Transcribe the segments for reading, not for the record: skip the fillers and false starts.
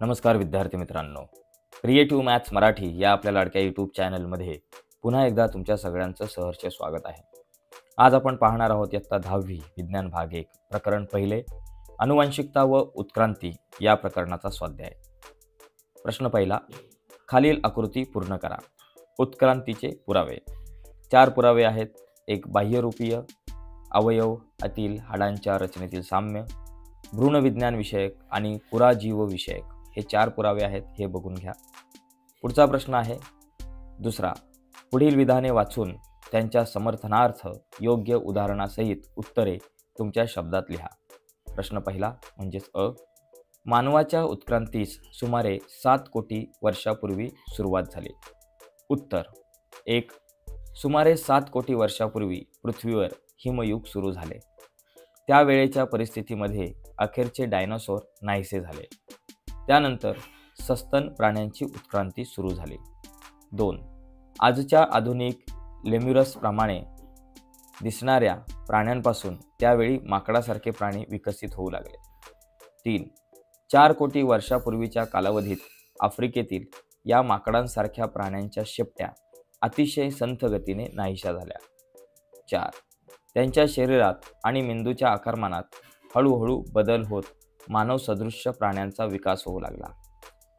नमस्कार विद्यार्थी मित्रांनो, क्रिएटिव्ह मॅथ्स मराठी या आपल्या लाडक्या यूट्यूब चॅनलमध्ये पुन्हा एकदा तुमच्या सगळ्यांचं सहर्ष स्वागत आहे. आज आपण पाहणार आहोत इयत्ता 10वी विज्ञान भाग 1 प्रकरण पहिले अनुवांशिकता व उत्क्रांती या प्रकरणाचा स्वाध्याय. प्रश्न पहिला, खालील आकृती पूर्ण करा. उत्क्रांतीचे पुरावे. 4 पुरावे आहेत. एक बाह्यरूपीय, अवयव आतील हाडांच्या रचनेतील साम्य, भ्रूणविज्ञान विषयक आणि पुराजीव विषयक हे 4 पुरावे आहेत. हे बघून घ्या. पुढचा प्रश्न आहे दुसरा, पुढील विधाने वाचून त्यांच्या समर्थनार्थ योग्य उदाहरणासहित उत्तरे तुमच्या शब्दात लिहा. प्रश्न पहिला म्हणजेच अ, मानवाच्या उत्क्रांतीस सुमारे 7 कोटी वर्षापूर्वी सुरुवात झाली. उत्तर 1. सुमारे 7 कोटी वर्षापूर्वी पृथ्वीवर हिमयुग सुरू झाले. त्यावेळेच्या परिस्थितीमध्ये अखेरचे डायनासोर नाहीसे झाले. त्यानंतर सस्तन प्राण्यांची उत्क्रांती सुरू झाली. 2. आजच्या आधुनिक लेम्युरसप्रमाणे दिसणाऱ्या प्राण्यांपासून त्यावेळी माकडासारखे प्राणी विकसित होऊ लागले. 3. 4 कोटी वर्षापूर्वीच्या कालावधीत आफ्रिकेतील या माकडांसारख्या प्राण्यांच्या शेपट्या अतिशय संथ गतीने नाहीशा झाल्या. 4. त्यांच्या शरीरात आणि मेंदूच्या आकारमानात हळूहळू बदल होत मानव सदृश्य प्राण्यांचा विकास होऊ लागला.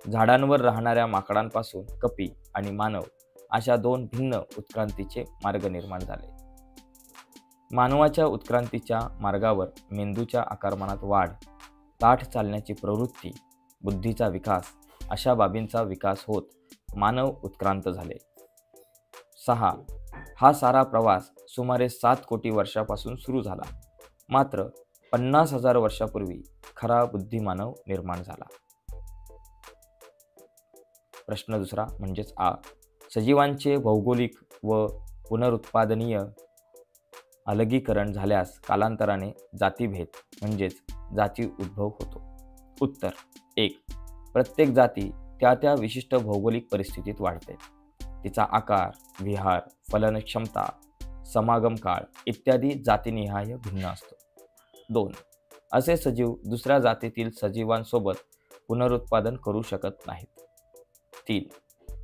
झाडांवर राहणाऱ्या माकडांपासून कपी आणि मानव अशा 2 भिन्न उत्क्रांतीचे मार्ग निर्माण झाले. मानवाच्या उत्क्रांतीच्या मार्गावर मेंदूच्या आकारमानात वाढ, ताठ चालण्याची प्रवृत्ती, बुद्धीचा विकास अशा बाबींचा विकास होत मानव उत्क्रांत झाले. 6. हा सारा प्रवास सुमारे 7 कोटी वर्षापासून सुरू झाला. मात्र 50,000 वर्षापूर्वी खरा बुद्धिमानव निर्माण झाला. प्रश्न दुसरा म्हणजेच आ, सजीवांचे भौगोलिक व पुनरुत्पादनीय अलगीकरण झाल्यास कालांतराने जातीभेद म्हणजेच जाती उद्भव होतो. उत्तर 1. प्रत्येक जाती त्या त्या विशिष्ट भौगोलिक परिस्थितीत वाढते. तिचा आकार, विहार, फलनक्षमता, समागम काळ इत्यादी जातीनिहाय भिन्न असतो. 2. असे सजीव दुसऱ्या जातीतील सजीवांसोबत पुनरुत्पादन करू शकत नाहीत. 3.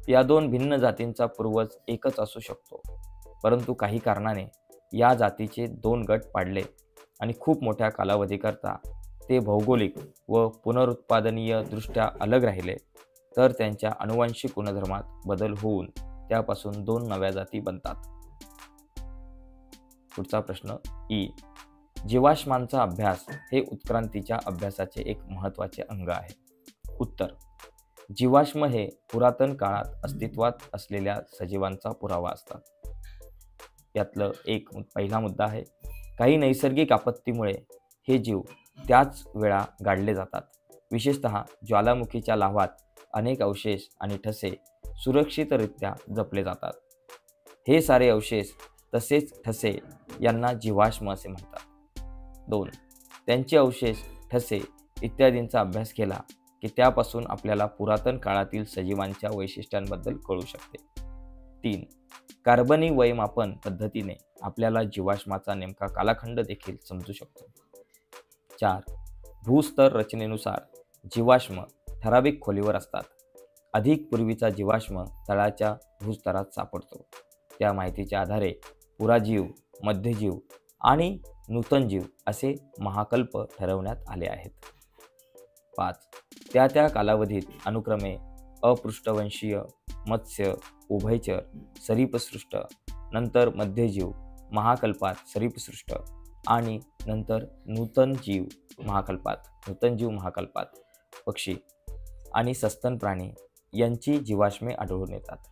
या 2 भिन्न जातींचा पूर्वज एकच असू शकतो, परंतु काही कारणाने या जातीचे 2 गट पाडले आणि खूप मोठ्या कालावधीकरता ते भौगोलिक व पुनरुत्पादनीय दृष्ट्या अलग राहिले तर त्यांच्या अनुवांशिक गुणधर्मात बदल होऊन त्यापासून 2 नव्या जाती बनतात. पुढचा प्रश्न ई, जीवाश्मांचा अभ्यास हे उत्क्रांतीच्या अभ्यासाचे एक महत्त्वाचे अंग आहे. उत्तर, जीवाश्म हे पुरातन काळात अस्तित्वात असलेल्या सजीवांचा पुरावा असतात. यातलं एक पहिला मुद्दा आहे, काही नैसर्गिक आपत्तीमुळे हे जीव त्याच वेळा गाडले जातात. विशेषतः ज्वालामुखीच्या लाव्हात अनेक अवशेष आणि ठसे सुरक्षितरित्या जपले जातात. हे सारे अवशेष तसेच ठसे यांना जीवाश्म असे म्हणतात. 2. त्यांचे अवशेष, ठसे इत्यादींचा अभ्यास केला की त्यापासून आपल्याला पुरातन काळातील सजीवांच्या वैशिष्ट्यांबद्दल कळू शकते. 3. कार्बनी वयमापन पद्धतीने आपल्याला जीवाश्माचा नेमका कालखंड देखील समजू शकतो. 4. भूस्तर रचनेनुसार जीवाश्म ठराविक खोलीवर असतात. अधिक पूर्वीचा जीवाश्म तळाच्या भूस्तरात सापडतो. त्या माहितीच्या आधारे पुराजीव, मध्यजीव आणि नूतनजीव असे महाकल्प ठरवण्यात आले आहेत. 5. त्या त्या कालावधीत अनुक्रमे अपृष्ठवंशीय, मत्स्य, उभयचर, सरीपसृष्ट, नंतर मध्यजीव महाकल्पात सरीपसृष्ट आणि नंतर नूतनजीव महाकल्पात पक्षी आणि सस्तन प्राणी यांची जीवाश्मे आढळून येतात.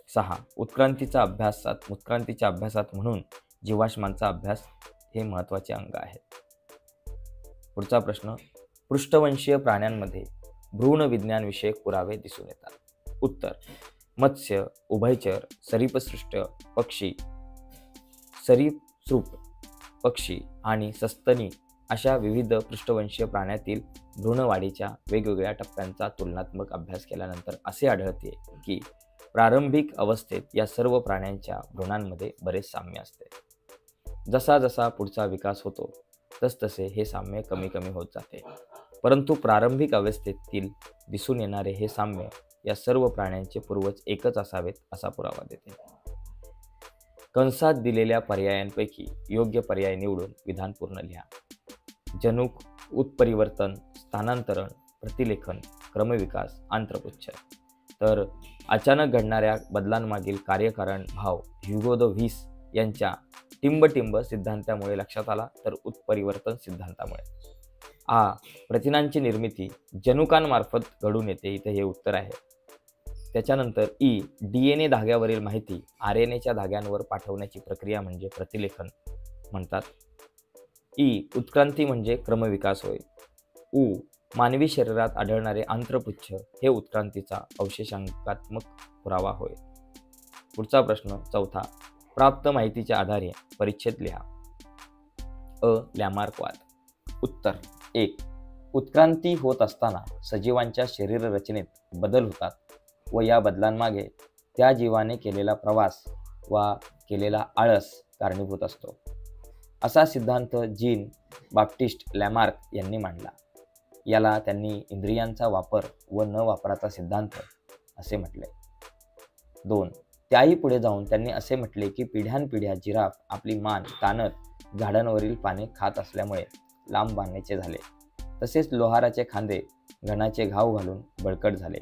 6. उत्क्रांतीच्या अभ्यासात म्हणून जीवाश्मांचा अभ्यास हे महत्त्वाचे अंग आहे. पुढचा प्रश्न, पृष्ठवंशीय प्राण्यांमध्ये भ्रूणविज्ञान विषयक पुरावे दिसून येतात. उत्तर, मत्स्य, उभयचर, सरीपसृष्ट पक्षी, सरीसृप पक्षी आणि सस्तनी अशा विविध पृष्ठवंशीय प्राण्यातील भ्रूणवाढीच्या वेगवेगळ्या टप्प्यांचा तुलनात्मक अभ्यास केल्यानंतर असे आढळते की प्रारंभिक अवस्थेत या सर्व प्राण्यांच्या भ्रूणांमध्ये बरेच साम्य असते. जसा जसा पुढचा विकास होतो तसतसे हे साम्य कमी कमी होत जाते. परंतु प्रारंभिक अवस्थेतील दिसून येणारे हे साम्य या सर्व प्राण्यांचे पूर्वज एकच असावेत असा पुरावा देते. कंसात दिलेल्या पर्यायांपैकी योग्य पर्याय निवडून विधान पूर्ण लिहा. जनुक, उत्परिवर्तन, स्थानांतरण, प्रतिलेखन, क्रमविकास, आंत्रपुच्छ. तर अचानक घडणाऱ्या बदलांमागील कार्यकारण भाव ह्युगो द व्हिस यांच्या टिंब सिद्धांतामुळे लक्षात आला, तर उत्परिवर्तन सिद्धांतामुळे. प्रथिनांची निर्मिती जनुकांमार्फत घडून येते, इथे हे उत्तर आहे. त्याच्यानंतर DNA धाग्यावरील माहिती RNAच्या धाग्यांवर पाठवण्याची प्रक्रिया म्हणजे प्रतिलेखन म्हणतात. उत्क्रांती म्हणजे क्रमविकास होय. मानवी शरीरात आढळणारे आंत्रपुच्छ हे उत्क्रांतीचा अवशेषांकात्मक पुरावा होय. पुढचा प्रश्न चौथा. प्राप्त माहितीच्या आधारे परिच्छेद लिहा. लॅमार्क वाद. उत्तर 1. उत्क्रांती होत असताना सजीवांच्या शरीर रचनेत बदल होतात व या बदलांमागे त्या जीवाने केलेला प्रवास वा केलेला आळस कारणीभूत असतो, असा सिद्धांत जीन बाप्टिस्ट लॅमार्क यांनी मांडला. याला त्यांनी इंद्रियांचा वापर व न वापराचा सिद्धांत असे म्हटले. 2. त्याही पुढे जाऊन त्यांनी असे म्हटले की पिढ्यानपिढ्या जिराफ आपली मान ताणत झाडांवरील पाने खात असल्यामुळे लांब बांधण्याचे झाले. तसेच लोहाराचे खांदे घणाचे घाव घालून बळकट झाले.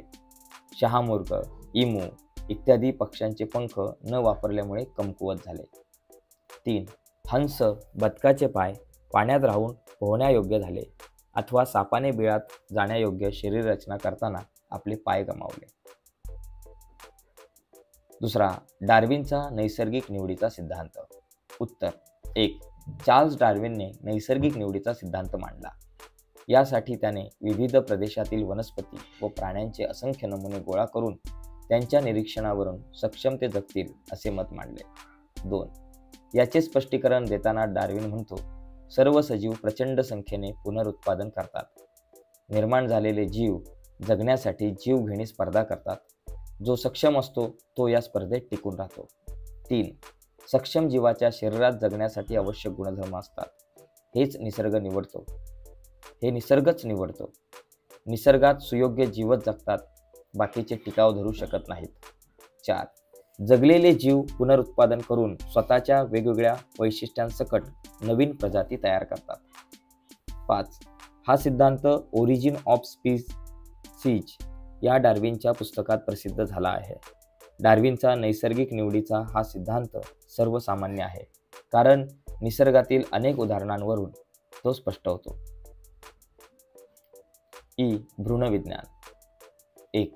शहामृग, इमू इत्यादी पक्ष्यांचे पंख न वापरल्यामुळे कमकुवत झाले. 3. हंस, बदकाचे पाय पाण्यात राहून पोहण्यायोग्य झाले अथवा सापाने बिळात जाण्यायोग्य शरीर रचना करताना आपले पाय गमावले. दुसरा. डार्विनचा नैसर्गिक निवडीचा सिद्धांत. उत्तर 1. चार्ल्स डार्विनने नैसर्गिक निवडीचा सिद्धांत मांडला. यासाठी त्याने विविध प्रदेशातील वनस्पती व प्राण्यांचे असंख्य नमुने गोळा करून त्यांच्या निरीक्षणावरून सक्षम ते जगतील असे मत मांडले. 2. याचे स्पष्टीकरण देताना डार्विन म्हणतो, सर्व सजीव प्रचंड संख्येने पुनरुत्पादन करतात. निर्माण झालेले जीव जगण्यासाठी जीवघेणी स्पर्धा करतात. जो सक्षम असतो तो या स्पर्धेत टिकून राहतो. 3. सक्षम जीवाच्या शरीरात जगण्यासाठी आवश्यक गुणधर्म असतात. हे निसर्गच निवडतो. निसर्गात सुयोग्य जीवच जगतात, बाकीचे टिकाव धरू शकत नाहीत. 4. जगलेले जीव पुनरुत्पादन करून स्वतःच्या वेगवेगळ्या वैशिष्ट्यांसकट नवीन प्रजाती तयार करतात. 5. हा सिद्धांत ओरिजिन ऑफ स्पीसीज या डार्विनच्या पुस्तकात प्रसिद्ध झाला आहे. डार्विनचा नैसर्गिक निवडीचा हा सिद्धांत सर्वसामान्य आहे, कारण निसर्गातील अनेक उदाहरणांवरून तो स्पष्ट होतो. भ्रूणविज्ञान. 1.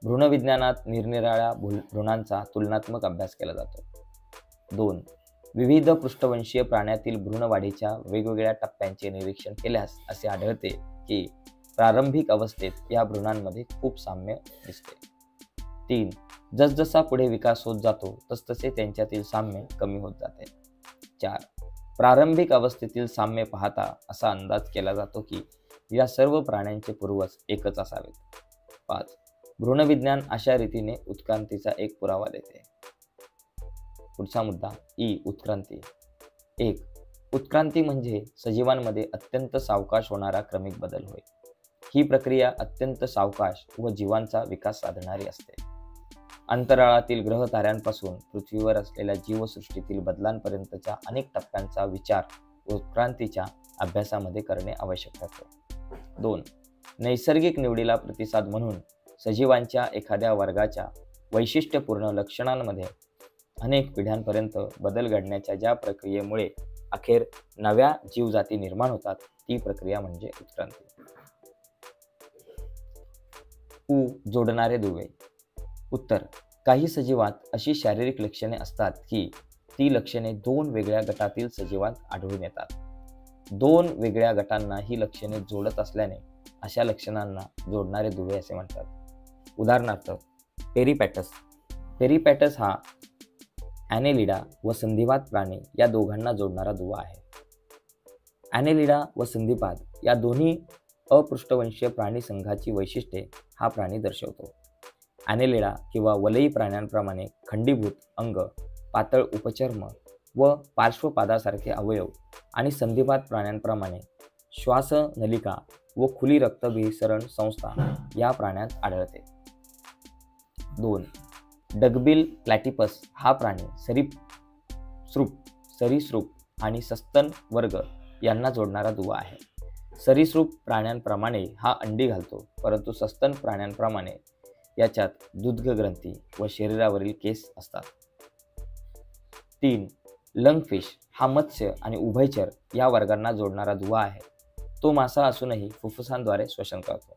भ्रूणविज्ञानात निरनिराळ्या भ्रूणांचा तुलनात्मक अभ्यास केला जातो. 2. विविध पृष्ठवंशीय प्राण्यातील भ्रूणवाढीच्या वेगवेगळ्या टप्प्यांचे निरीक्षण केल्यास असे आढळते की प्रारंभिक अवस्थेत या भ्रूणांमध्ये खूप साम्य दिसते. 3. जसजसा पुढे विकास होत जातो तसतसे त्यांच्यातील साम्य कमी होत जाते. 4. प्रारंभिक अवस्थेतील साम्य पाहता असा अंदाज केला जातो की या सर्व प्राण्यांचे पूर्वज एकच असावेत. 5. भ्रूणविज्ञान अशा रीतीने उत्क्रांतीचा एक पुरावा देते. पुढचा मुद्दा. उत्क्रांती. 1. उत्क्रांती म्हणजे सजीवांमध्ये अत्यंत सावकाश होणारा क्रमिक बदल होय. ही प्रक्रिया अत्यंत सावकाश व जीवांचा विकास साधणारी असते. अंतराळातील ग्रह ताऱ्यांपासून पृथ्वीवर असलेल्या जीवसृष्टीतील बदलांपर्यंतच्या अनेक टप्प्यांचा विचार उत्क्रांतीच्या अभ्यासामध्ये करणे आवश्यक ठरते. 2. नैसर्गिक निवडीला प्रतिसाद म्हणून सजीवांच्या एखाद्या वर्गाच्या वैशिष्ट्यपूर्ण लक्षणांमध्ये अनेक पिढ्यांपर्यंत बदल घडण्याच्या ज्या प्रक्रियेमुळे अखेर नव्या जीवजाती निर्माण होतात ती प्रक्रिया म्हणजे उत्क्रांती. जोडणारे दुवे. उत्तर. काही सजीवात अशी शारीरिक लक्षणे असतात की ती लक्षणे 2 वेगळ्या गटातील सजीवात आढळून येतात. 2 वेगळ्या गटांना ही लक्षणे जोडत असल्याने अशा लक्षणांना जोडणारे दुवे असे म्हणतात. उदाहरणार्थ पेरिपॅटस. पेरिपॅटस हा ॲनेलिडा व संधिपाद प्राणी या दोघांना जोडणारा दुवा आहे. ॲनेलिडा व संधिपाद या दोन्ही अपृष्ठवंशीय प्राणी संघाची वैशिष्ट्ये हा प्राणी दर्शवतो. ॲनेलिडा किंवा वलयी प्राण्यांप्रमाणे खंडीभूत अंग, पातळ उपचर्म व पार्श्वपादासारखे अवयव आणि संधिपाद प्राण्यांप्रमाणे श्वासनलिका व खुली रक्तभिसरण संस्था या प्राण्यात आढळते. 2. डगबिल प्लॅटिपस हा प्राणी सरीसृप आणि सस्तन वर्ग यांना जोडणारा दुवा आहे. सरीसृप प्राण्यांप्रमाणे हा अंडी घालतो, परंतु सस्तन प्राण्यांप्रमाणे याच्यात दुग्ध ग्रंथी व शरीरावरील केस असतात. 3. लंगफिश हा मत्स्य आणि उभयचर या वर्गांना जोडणारा दुवा आहे. तो मासा असूनही फुफ्फुसांद्वारे श्वसन करतो.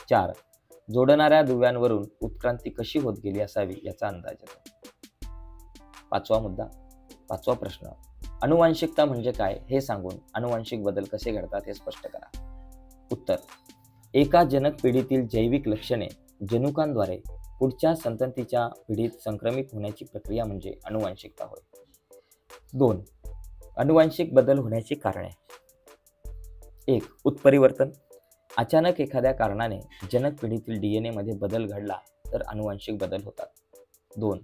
4. जोडणाऱ्या दुव्यांवरून उत्क्रांती कशी होत गेली असावी याचा अंदाज येतो. 5वा प्रश्न. अनुवांशिकता म्हणजे काय हे सांगून अनुवांशिक बदल कसे घडतात हे स्पष्ट करा. उत्तर. एका जनक पिढीतील जैविक लक्षणे जनुकांद्वारे पुढच्या संततीच्या पिढीत संक्रमित होण्याची प्रक्रिया म्हणजे अनुवांशिकता होय. 2. अनुवांशिक बदल होण्याची कारणे. 1. उत्परिवर्तन. अचानक एखाद्या कारणाने जनक पिढीतील DNA मध्ये बदल घडला तर अनुवांशिक बदल होतात. 2.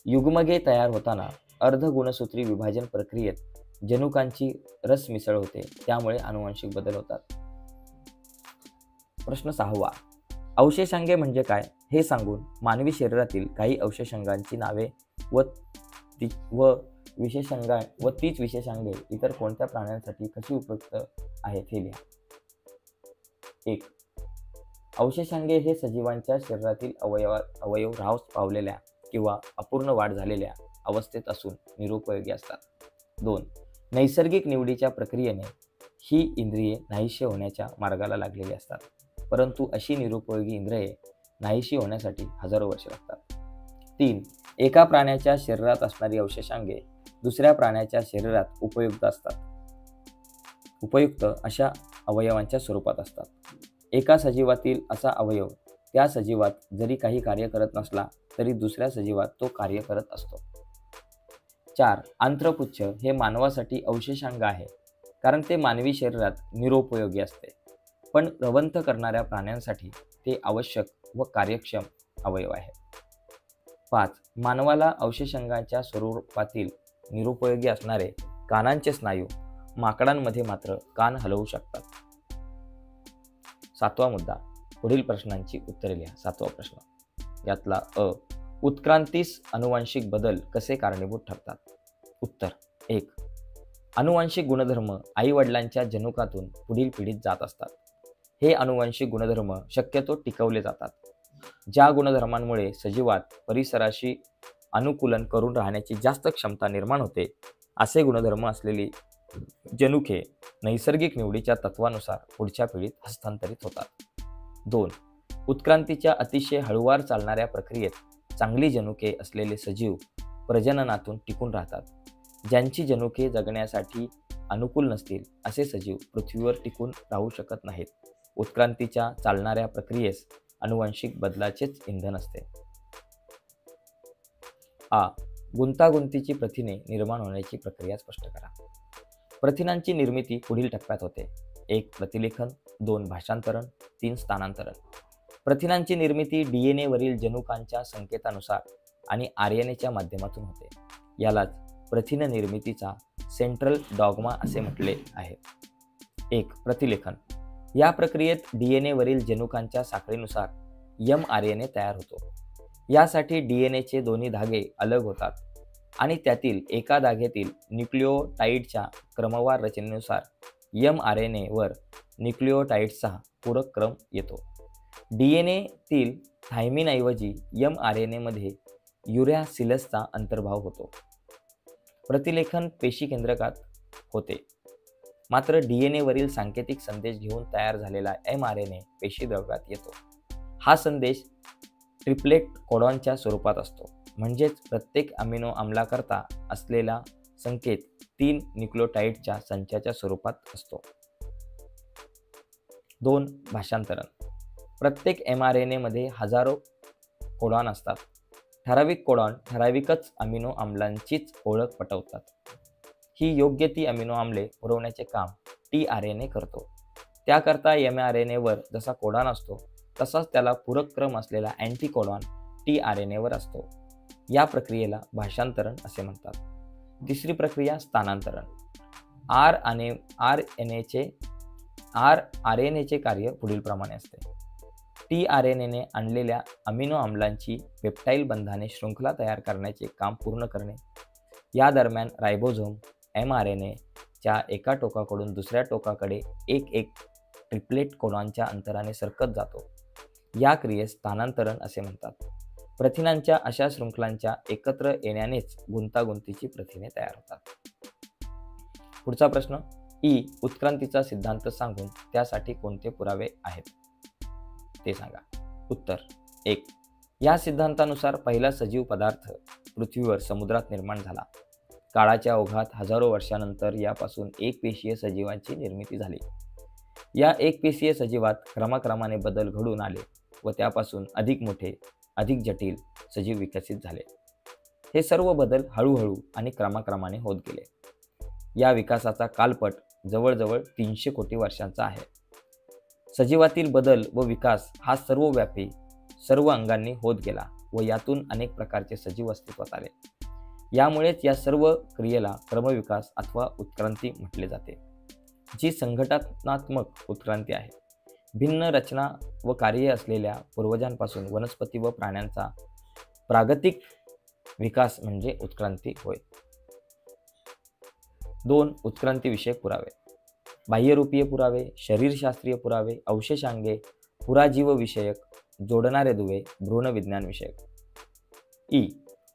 युग्मगे तयार होताना अर्धगुणसूत्री विभाजन प्रक्रियेत जनुकांची रसमिसळ होते, त्यामुळे अनुवांशिक बदल होतात. प्रश्न 6. अवशेषांगे म्हणजे काय हे सांगून मानवी शरीरातील काही अवशेषांगांची नावे व तीच विशेषांगे इतर कोणत्या प्राण्यांसाठी कशी उपयुक्त आहेत हे लिहा. 1. अवशेषांगे हे सजीवांच्या शरीरातील अवयव ऱ्हास पावलेल्या किंवा अपूर्ण वाढ झालेल्या अवस्थेत असून निरुपयोगी असतात. 2. नैसर्गिक निवडीच्या प्रक्रियेने ही इंद्रिये नाहीशी होण्याच्या मार्गाला लागलेली असतात, परंतु अशी निरुपयोगी इंद्रिये नाहीशी होण्यासाठी हजारो वर्षे लागतात. 3. एका प्राण्याच्या शरीरात असणारी अवशेषांगे दुसऱ्या प्राण्याच्या शरीरात उपयुक्त अशा अवयवांच्या स्वरूपात असतात. एका सजीवातील असा अवयव त्या सजीवात जरी काही कार्य करत नसला तरी दुसऱ्या सजीवात तो कार्य करत असतो. 4. आंत्रपुच्छ हे मानवासाठी अवशेषांग आहे, कारण ते मानवी शरीरात निरुपयोगी असते, पण रवंथ करणाऱ्या प्राण्यांसाठी ते आवश्यक व कार्यक्षम अवयव आहे. 5. मानवाला अवशेषांगाच्या स्वरूपातील निरुपयोगी असणारे कानांचे स्नायू माकडांमध्ये मात्र कान हलवू शकतात. 7वा मुद्दा. पुढील प्रश्नांची उत्तरे लिहा. 7वा प्रश्न. यातला अ. उत्क्रांतीस अनुवांशिक बदल कसे कारणीभूत ठरतात? उत्तर. 1. अनुवांशिक गुणधर्म आई वडिलांच्या जनुकातून पुढील पिढीत जात असतात. हे अनुवांशिक गुणधर्म शक्यतो टिकवले जातात. ज्या गुणधर्मांमुळे सजीवात परिसराशी अनुकूलन करून राहण्याची जास्त क्षमता निर्माण होते, असे गुणधर्म असलेली जनुके नैसर्गिक निवडीच्या तत्वानुसार पुढच्या पिढीत हस्तांतरित होतात. 2. उत्क्रांतीच्या अतिशय हळूवार चालणाऱ्या प्रक्रियेत चांगली जनुके असलेले सजीव प्रजननातून टिकून राहतात. ज्यांची जनुके जगण्यासाठी अनुकूल नसतील असे सजीव पृथ्वीवर टिकून राहू शकत नाहीत. उत्क्रांतीच्या चालणाऱ्या प्रक्रियेस अनुवांशिक बदलाचेच इंधन असते. आ. गुंतागुंतीची प्रथिने निर्माण होण्याची प्रक्रिया स्पष्ट करा. प्रथिनांची निर्मिती पुढील टप्प्यात होते. 1. प्रतिलेखन. 2. भाषांतरण. 3. स्थानांतरण. प्रथिनांची निर्मिती DNA वरील जनुकांच्या संकेतानुसार आणि RNAच्या माध्यमातून होते. यालाच प्रथिन निर्मितीचा सेंट्रल डॉग्मा असे म्हटले आहे. 1. प्रतिलेखन. या प्रक्रियेत DNA वरील जनुकांच्या साखळीनुसार mRNA तयार होतो. यासाठी DNAचे दोन्ही धागे अलग होतात आणि त्यातील एका धाग्यातील न्यूक्लिओटाइडच्या क्रमवार रचनेनुसार mRNA वर न्यूक्लिओटाइड्सचा पूरक क्रम येतो. DNA-तील थायमिनऐवजी mRNA मध्ये युरॅसिलसचा अंतर्भाव होतो. प्रतिलेखन पेशी केंद्रकात होते. मात्र DNA वरील सांकेतिक संदेश घेऊन तयार झालेला mRNA पेशीद्रव्यात येतो. हा संदेश ट्रिप्लेट कोडॉनच्या स्वरूपात असतो, म्हणजेच प्रत्येक अमिनो आम्लाकरता असलेला संकेत 3 न्यूक्लिओटाइडच्या संचाच्या स्वरूपात असतो. 2. भाषांतरण. प्रत्येक mRNA मध्ये हजारो कोडॉन असतात. ठराविक कोडॉन ठराविकच अमिनो आम्लांचीच ओळख पटवतात. ही योग्य ती अमिनो आम्ले पुरवण्याचे काम tRNA करतो. त्याकरता mRNA वर जसा कोडॉन असतो तसाच त्याला पूरक क्रम असलेला अँटीकोडॉन tRNA वर असतो. या प्रक्रियेला भाषांतरण असे म्हणतात. तिसरी प्रक्रिया स्थानांतरण. आरएनएचे कार्य पुढीलप्रमाणे असते. टीआरएनएने आणलेल्या अमिनो आम्लांची पेप्टाइल बंधाने शृंखला तयार करण्याचे काम पूर्ण करणे. या दरम्यान रायबोझोम mRNAच्या एका टोकाकडून दुसऱ्या टोकाकडे एक ट्रिप्लेट कोडॉनच्या अंतराने सरकत जातो. या क्रियेस स्थानांतरण असे म्हणतात. प्रथिनांच्या अशा शृंखलांच्या एकत्र येण्यानेच गुंतागुंतीची प्रथिने तयार होतात. पुढचा प्रश्न. उत्क्रांतीचा सिद्धांत सांगून त्यासाठी कोणते पुरावे आहेत ते सांगा. उत्तर. 1. या सिद्धांतानुसार पहिला सजीव पदार्थ पृथ्वीवर समुद्रात निर्माण झाला. काळाच्या ओघात हजारो वर्षानंतर यापासून एकपेशीय सजीवांची निर्मिती झाली. या एकपेशीय सजीवात क्रमाक्रमाने बदल घडून आले व त्यापासून अधिक मोठे, अधिक जटिल सजीव विकसित झाले. हे सर्व बदल हळूहळू आणि क्रमाक्रमाने होत गेले. या विकासाचा कालपट जवळजवळ 300 कोटी वर्षांचा आहे. सजीवातील बदल व विकास हा सर्वव्यापी, सर्व अंगांनी होत गेला व यातून अनेक प्रकारचे सजीव अस्तित्वात आले. यामुळेच या सर्व क्रियेला क्रमविकास अथवा उत्क्रांती म्हटले जाते, जी संघटनात्मक उत्क्रांती आहे. भिन्न रचना व कार्ये असलेल्या पूर्वजांपासून वनस्पती व प्राण्यांचा प्रागतिक विकास म्हणजे उत्क्रांती होय. 2. उत्क्रांतीविषयक पुरावे. बाह्यरूपीय पुरावे, शरीरशास्त्रीय पुरावे, अवशेषांगे, पुराजीवविषयक, जोडणारे दुवे, भ्रूणविज्ञान विषयक.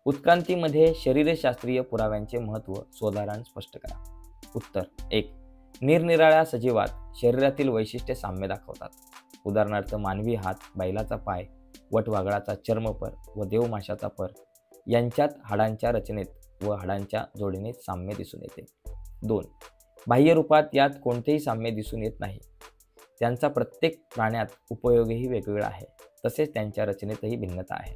उत्क्रांतीमध्ये शरीरशास्त्रीय पुराव्यांचे महत्त्व सोदाहरण स्पष्ट करा. उत्तर. 1. निरनिराळ्या सजीवात शरीरातील वैशिष्ट्ये साम्य दाखवतात. उदाहरणार्थ मानवी हात, बैलाचा पाय, वटवाघळाचा चर्मपर व देवमाशाचा पर यांच्यात हाडांच्या रचनेत व हाडांच्या जोडीने साम्य दिसून येते. 2. बाह्यरूपात यात कोणतेही साम्य दिसून येत नाही. त्यांचा प्रत्येक प्राण्यात उपयोगही वेगवेगळा आहे, तसेच त्यांच्या रचनेतही भिन्नता आहे.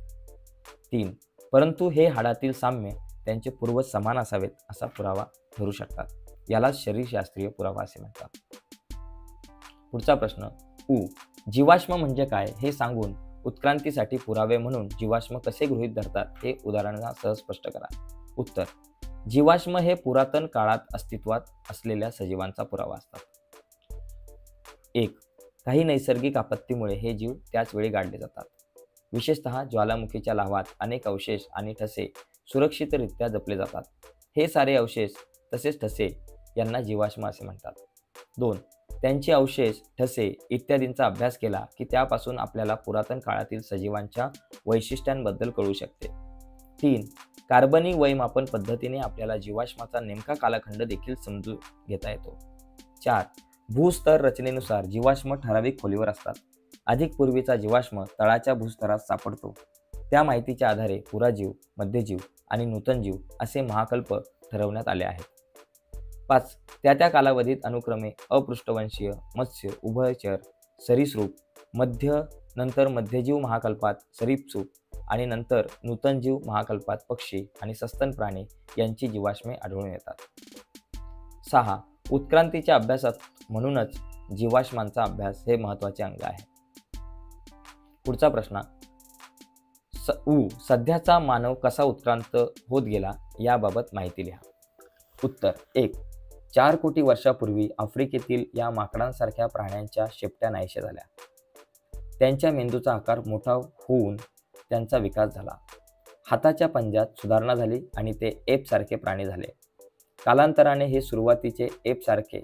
3. परंतु हे हाडातील साम्य त्यांचे पूर्वज समान असावेत असा पुरावा ठरू शकतात. याला शरीरशास्त्रीय पुरावा असे म्हणतात. पुढचा प्रश्न. जीवाश्म म्हणजे काय हे सांगून उत्क्रांतीसाठी पुरावे म्हणून जीवाश्म कसे गृहीत धरतात हे उदाहरणासह स्पष्ट करा. उत्तर. जीवाश्म हे पुरातन काळात अस्तित्वात असलेल्या सजीवांचा पुरावा असतात. 1. काही नैसर्गिक आपत्तीमुळे हे जीव त्याच वेळी गाडले जातात. विशेषतः ज्वालामुखीच्या लाव्हात अनेक अवशेष आणि ठसे सुरक्षितरित्या जपले जातात. हे सारे अवशेष तसेच ठसे यांना जीवाश्म असे म्हणतात. 2. त्यांचे अवशेष, ठसे इत्यादींचा अभ्यास केला की त्यापासून आपल्याला पुरातन काळातील सजीवांच्या वैशिष्ट्यांबद्दल कळू शकते. 3. कार्बनी वयमापन पद्धतीने आपल्याला जीवाश्माचा नेमका कालखंड देखील समजून घेता येतो. 4. भूस्तर रचनेनुसार जीवाश्म ठराविक खोलीवर असतात. अधिक पूर्वीचा जीवाश्म तळाच्या भूस्तरात सापडतो. त्या माहितीच्या आधारे पुराजीव, मध्यजीव आणि नूतन जीव असे महाकल्प ठरवण्यात आले आहेत. 5. त्या कालावधीत अनुक्रमे अपृष्ठवंशीय, मत्स्य, उभयचर, सरीसृप, नंतर मध्यजीव महाकल्पात सरीसृप आणि नंतर नूतनजीव महाकल्पात पक्षी आणि सस्तन प्राणी यांची जीवाश्मे आढळून येतात. 6. उत्क्रांतीच्या अभ्यासात म्हणूनच जीवाश्मांचा अभ्यास हे महत्त्वाचे अंग आहे. पुढचा प्रश्न. सध्याचा मानव कसा उत्क्रांत होत गेला याबाबत माहिती लिहा. उत्तर. 1. 4 कोटी वर्षापूर्वी आफ्रिकेतील या माकडांसारख्या प्राण्यांच्या शेपट्या नाहीशा झाल्या. त्यांच्या मेंदूचा आकार मोठा होऊन त्यांचा विकास झाला. हाताच्या पंजात सुधारणा झाली आणि ते एपसारखे प्राणी झाले. कालांतराने हे सुरुवातीचे एपसारखे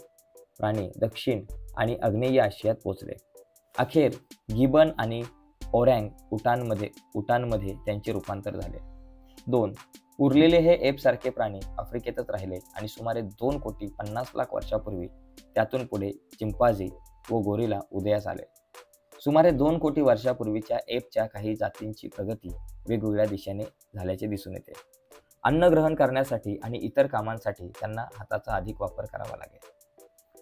प्राणी दक्षिण आणि आग्नेय आशियात पोचले. अखेर गिबन आणि ओरँग उटांमध्ये त्यांचे रूपांतर झाले. 2. उरलेले हे एपसारखे प्राणी आफ्रिकेतच राहिले आणि सुमारे 2 कोटी 50 लाख वर्षापूर्वी त्यातून पुढे चिंपांझी व गोरिला उदयास आले. सुमारे 2 कोटी वर्षापूर्वीच्या एपच्या काही जातींची प्रगती वेगवेगळ्या दिशेने झाल्याचे दिसून येते. अन्न ग्रहण करण्यासाठी आणि इतर कामांसाठी त्यांना हाताचा अधिक वापर करावा लागेल.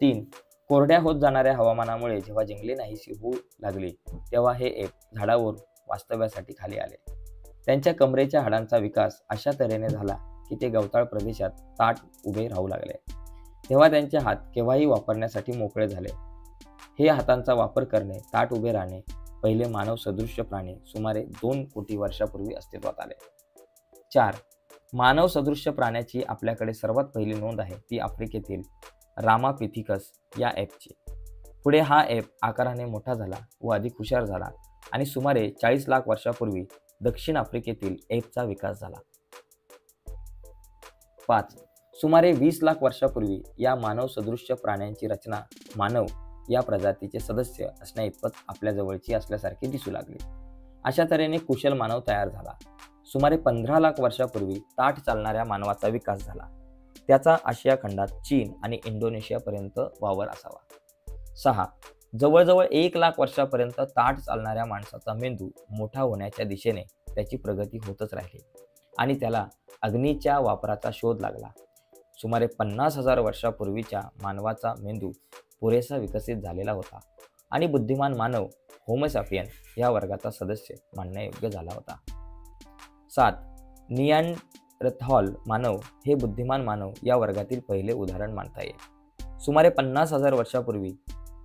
3. कोरड्या होत जाणाऱ्या हवामानामुळे जेव्हा जंगले नाहीशी होऊ लागली तेव्हा हे एप झाडावर वास्तव्यासाठी खाली आले. त्यांच्या कमरेच्या हाडांचा विकास अशा तऱ्हेने झाला की ते गवताळ प्रदेशात ताठ उभे राहू लागले. तेव्हा त्यांचे हात केव्हाही वापरण्यासाठी मोकळे झाले. हे हातांचा वापर करणे, ताठ उभे राहणे पहिले मानव सदृश्य प्राणी सुमारे 2 कोटी वर्षापूर्वी अस्तित्वात आले. 4. मानव सदृश्य प्राण्याची आपल्याकडे सर्वात पहिली नोंद आहे ती आफ्रिकेतील रामापिथिकस या ॲपची. पुढे हा ॲप आकाराने मोठा झाला व अधिक हुशार झाला आणि सुमारे 40 लाख वर्षापूर्वी दक्षिण आफ्रिकेतील ॲपचा विकास झाला. 5. सुमारे 20 लाख वर्षापूर्वी या मानव सदृश्य प्राण्यांची रचना मानव या प्रजातीचे सदस्य असण्याइतपत आपल्या जवळची असल्यासारखे दिसू लागली. अशा तऱ्हेने कुशल मानव तयार झाला. सुमारे 15 लाख वर्षापूर्वी ताठ चालणाऱ्या मानवाचा विकास झाला. त्याचा आशिया खंडात चीन आणि इंडोनेशियापर्यंत वावर असावा. 6. जवळजवळ 1 लाख वर्षापर्यंत ताठ चालणाऱ्या माणसाचा मेंदू मोठा होण्याच्या दिशेने त्याची प्रगती होतच राहिली आणि त्याला अग्नीच्या वापराचा शोध लागला. सुमारे 50,000 वर्षापूर्वीच्या मानवाचा मेंदू पुरेसा विकसित झालेला होता आणि बुद्धिमान मानव होमोसॅपियन या वर्गाचा सदस्य मानण्यायोग्य झाला होता. 7. निअँडरथॉल मानव हे बुद्धिमान मानव या वर्गातील पहिले उदाहरण मानता येईल. सुमारे 50,000 वर्षापूर्वी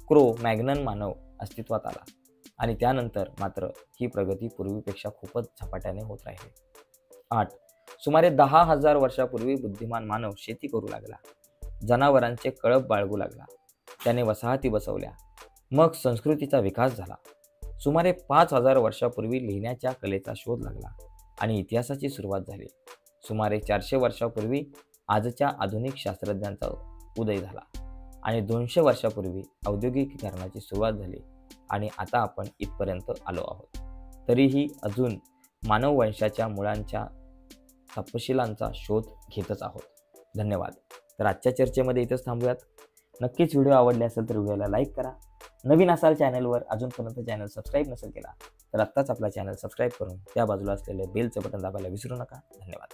क्रो मॅग्नन मानव अस्तित्वात आला आणि त्यानंतर मात्र ही प्रगती पूर्वीपेक्षा खूपच झपाट्याने होत राहिली. 8. सुमारे 10,000 वर्षापूर्वी बुद्धिमान मानव शेती करू लागला, जनावरांचे कळप बाळगू लागला, त्याने वसाहती बसवल्या, मग संस्कृतीचा विकास झाला. सुमारे 5,000 वर्षापूर्वी लिहिण्याच्या कलेचा शोध लागला आणि इतिहासाची सुरुवात झाली. सुमारे 400 वर्षापूर्वी आजच्या आधुनिक शास्त्रज्ञांचा उदय झाला आणि 200 वर्षापूर्वी औद्योगिकीकरणाची सुरुवात झाली आणि आता आपण इथपर्यंत आलो आहोत. तरीही अजून मानववंशाच्या मुळांच्या तपशिलांचा शोध घेतच आहोत. धन्यवाद. तर आजच्या चर्चेमध्ये इथंच थांबूयात. नक्कीच व्हिडिओ आवडले असेल तर व्हिडिओला लाईक करा. नवीन असाल चॅनलवर, अजूनपर्यंत चॅनल सबस्क्राईब नसेल केला तर आत्ताच आपला चॅनल सबस्क्राईब करून त्या बाजूला असलेले बेलचं बटन दाबायला विसरू नका. धन्यवाद.